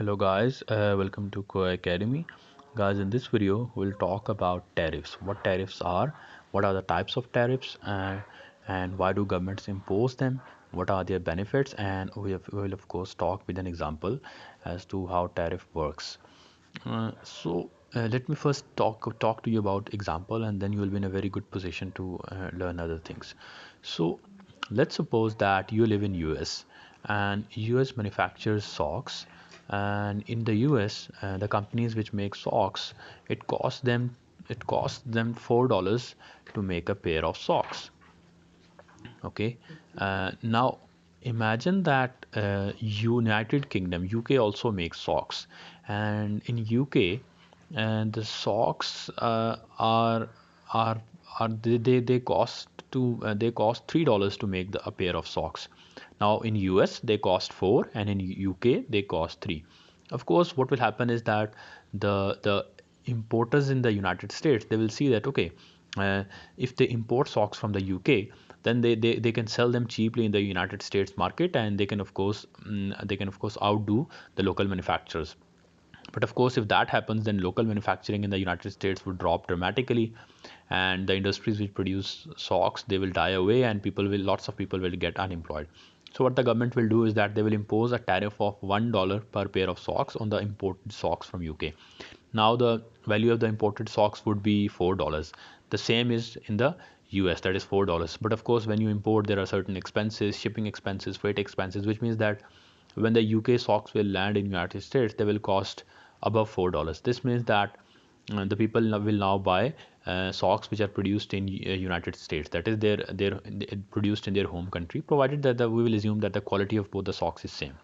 Hello guys, welcome to Core Academy. Guys, in this video, we'll talk about tariffs. What tariffs are, what are the types of tariffs, and why do governments impose them, what are their benefits, and we will of course talk with an example as to how tariff works. Let me first talk to you about example, and then you will be in a very good position to learn other things. So let's suppose that you live in US and US manufactures socks, and in the US the companies which make socks, it costs them $4 to make a pair of socks. Okay. Now imagine that United Kingdom, UK also makes socks, and in UK, and the socks are they cost $3 to make a pair of socks. Now in US they cost four, and in UK they cost three. Of course, what will happen is that the importers in the United States, they will see that okay, if they import socks from the UK, then they can sell them cheaply in the United States market, and they can of course outdo the local manufacturers. But of course, if that happens, then local manufacturing in the United States would drop dramatically, and the industries which produce socks, they will die away, and lots of people will get unemployed. So what the government will do is that they will impose a tariff of $1 per pair of socks on the imported socks from UK. Now the value of the imported socks would be $4. The same is in the US, that is $4. But of course, when you import, there are certain expenses, shipping expenses, freight expenses, which means that when the UK socks will land in United States, they will cost above $4. This means that the people will now buy socks which are produced in United States. That is, they're produced in their home country, provided that we will assume that the quality of both the socks is same.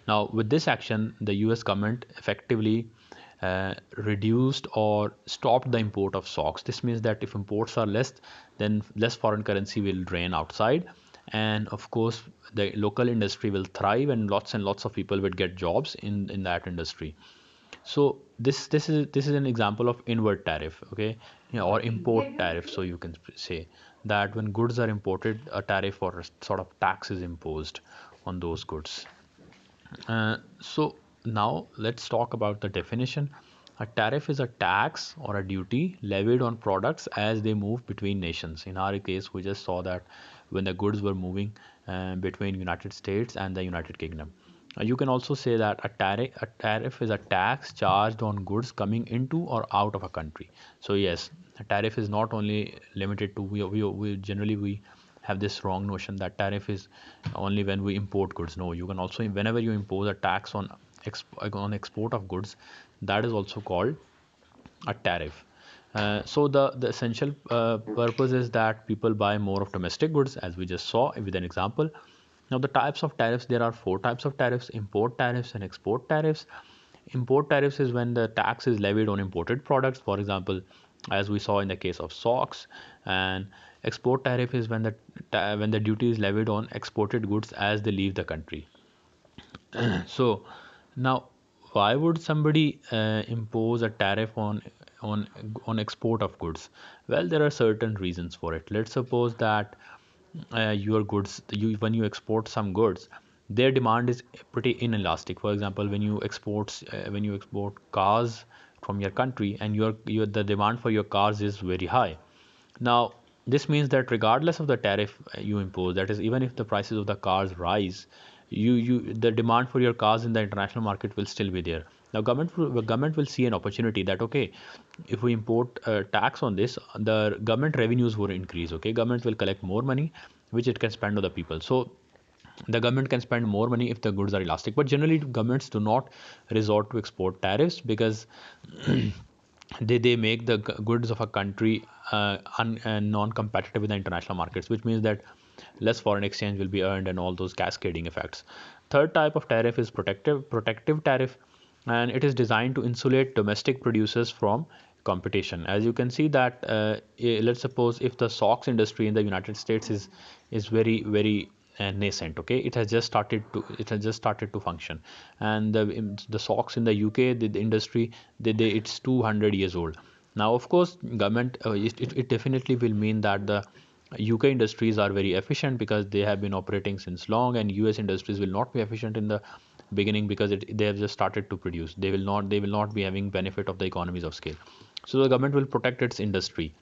Now, with this action, the US government effectively reduced or stopped the import of socks. This means that if imports are less, then less foreign currency will drain outside. And of course, the local industry will thrive, and lots of people will get jobs in that industry. So this is an example of inward tariff, okay, yeah, or import tariff. So you can say that when goods are imported, a tariff or a sort of tax is imposed on those goods. So now let's talk about the definition. A tariff is a tax or a duty levied on products as they move between nations. In our case, we just saw that when the goods were moving between United States and the United Kingdom. You can also say that a tariff is a tax charged on goods coming into or out of a country. So yes, a tariff is not only limited to we generally we have this wrong notion that tariff is only when we import goods. No, you can also, whenever you impose a tax on export of goods, that is also called a tariff. So the essential purpose is that people buy more of domestic goods, as we just saw with an example. Now the types of tariffs, there are four types of tariffs: import tariffs and export tariffs. Import tariffs is when the tax is levied on imported products, for example, as we saw in the case of socks. And export tariff is when the duty is levied on exported goods as they leave the country. So now, why would somebody impose a tariff on export of goods? Well, there are certain reasons for it. Let's suppose that your goods, when you export some goods, their demand is pretty inelastic. For example, when you export cars from your country, and the demand for your cars is very high. Now, this means that regardless of the tariff you impose, that is, even if the prices of the cars rise, the demand for your cars in the international market will still be there. Now, government will see an opportunity that okay, if we import tax on this, the government revenues will increase. Okay, government will collect more money, which it can spend on the people. So the government can spend more money if the goods are elastic. But generally, governments do not resort to export tariffs because they make the goods of a country non-competitive in the international markets, which means that less foreign exchange will be earned and all those cascading effects. Third type of tariff is protective tariff, and it is designed to insulate domestic producers from competition. As you can see that let's suppose if the socks industry in the United States is very nascent. Okay, it has just started to function, and the socks in the UK, the industry, it's 200 years old. Now of course, government it definitely will mean that the UK industries are very efficient because they have been operating since long, and US industries will not be efficient in the beginning because they have just started to produce. They will not be having benefit of the economies of scale. So the government will protect its industry,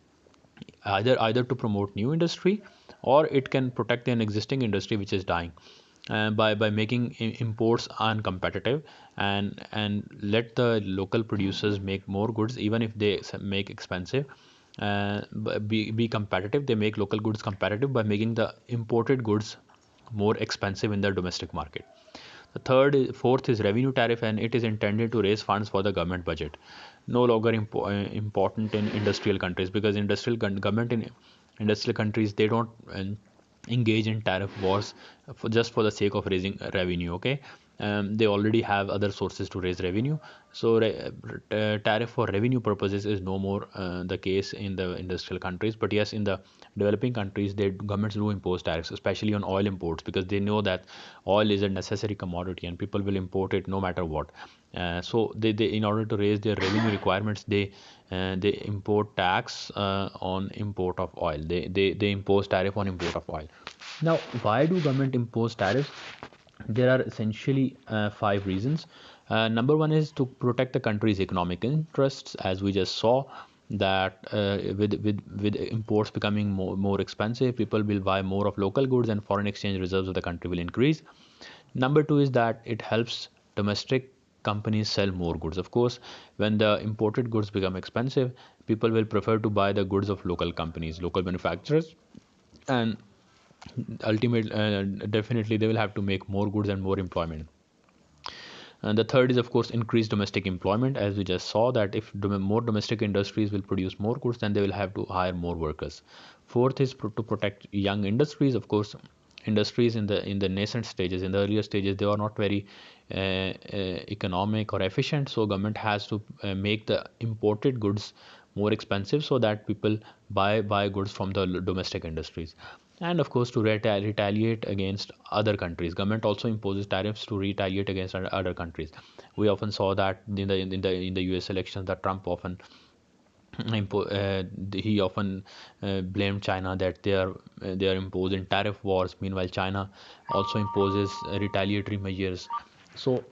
either to promote new industry, or it can protect an existing industry which is dying, by making imports uncompetitive, and let the local producers make more goods even if they make expensive. Be competitive. They make local goods competitive by making the imported goods more expensive in the domestic market. Fourth is revenue tariff, and it is intended to raise funds for the government budget. No longer important in industrial countries, because government in industrial countries, they don't engage in tariff wars just for the sake of raising revenue. Okay, they already have other sources to raise revenue. So tariff for revenue purposes is no more the case in the industrial countries. But yes, in the developing countries, their governments do impose tariffs, especially on oil imports, because they know that oil is a necessary commodity and people will import it no matter what. So they in order to raise their revenue requirements, they import tax on import of oil. They impose tariff on import of oil. Now, why do government impose tariffs? There are essentially five reasons. Number one is to protect the country's economic interests, as we just saw that with imports becoming more expensive, people will buy more of local goods, and foreign exchange reserves of the country will increase. Number two is that it helps domestic companies sell more goods. Of course, when the imported goods become expensive, people will prefer to buy the goods of local companies, local manufacturers, and ultimately, definitely, they will have to make more goods and more employment. And the third is, of course, increased domestic employment. As we just saw, that if more domestic industries will produce more goods, then they will have to hire more workers. Fourth is to protect young industries. Of course, industries in the nascent stages, in the earlier stages, they are not very economic or efficient. So government has to make the imported goods more expensive so that people buy goods from the domestic industries. And of course, to retaliate against other countries, government also imposes tariffs to retaliate against other countries. We often saw that in the US elections, that Trump often he often blamed China, that they are imposing tariff wars. Meanwhile, China also imposes retaliatory measures. So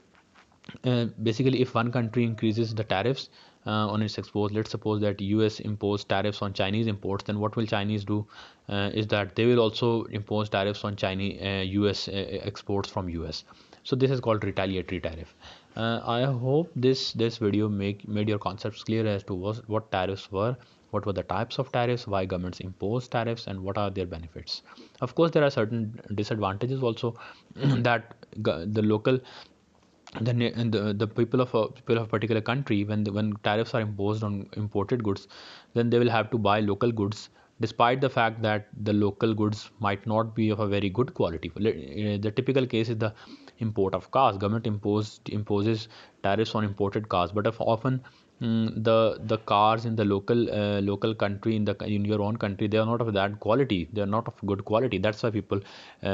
basically, if one country increases the tariffs on its exports, let's suppose that US impose tariffs on Chinese imports, then what will Chinese do? Is that they will also impose tariffs on Chinese US exports from US. So this is called retaliatory tariff. I hope this video made your concepts clear as to what tariffs were, what were the types of tariffs, why governments impose tariffs, and what are their benefits. Of course, there are certain disadvantages also that the local the people of a particular country, when tariffs are imposed on imported goods, then they will have to buy local goods, despite the fact that the local goods might not be of a very good quality. The typical case is the import of cars. Government imposes tariffs on imported cars, but if often the cars in the local country, in your own country, they are not of that quality. They are not of good quality. That's why people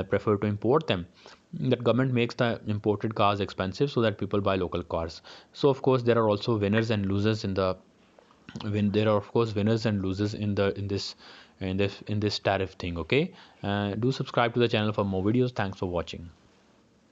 prefer to import them. That government makes the imported cars expensive so that people buy local cars. So of course, there are also winners and losers in the when there are, of course, winners and losers in this tariff thing. Okay, do subscribe to the channel for more videos. Thanks for watching.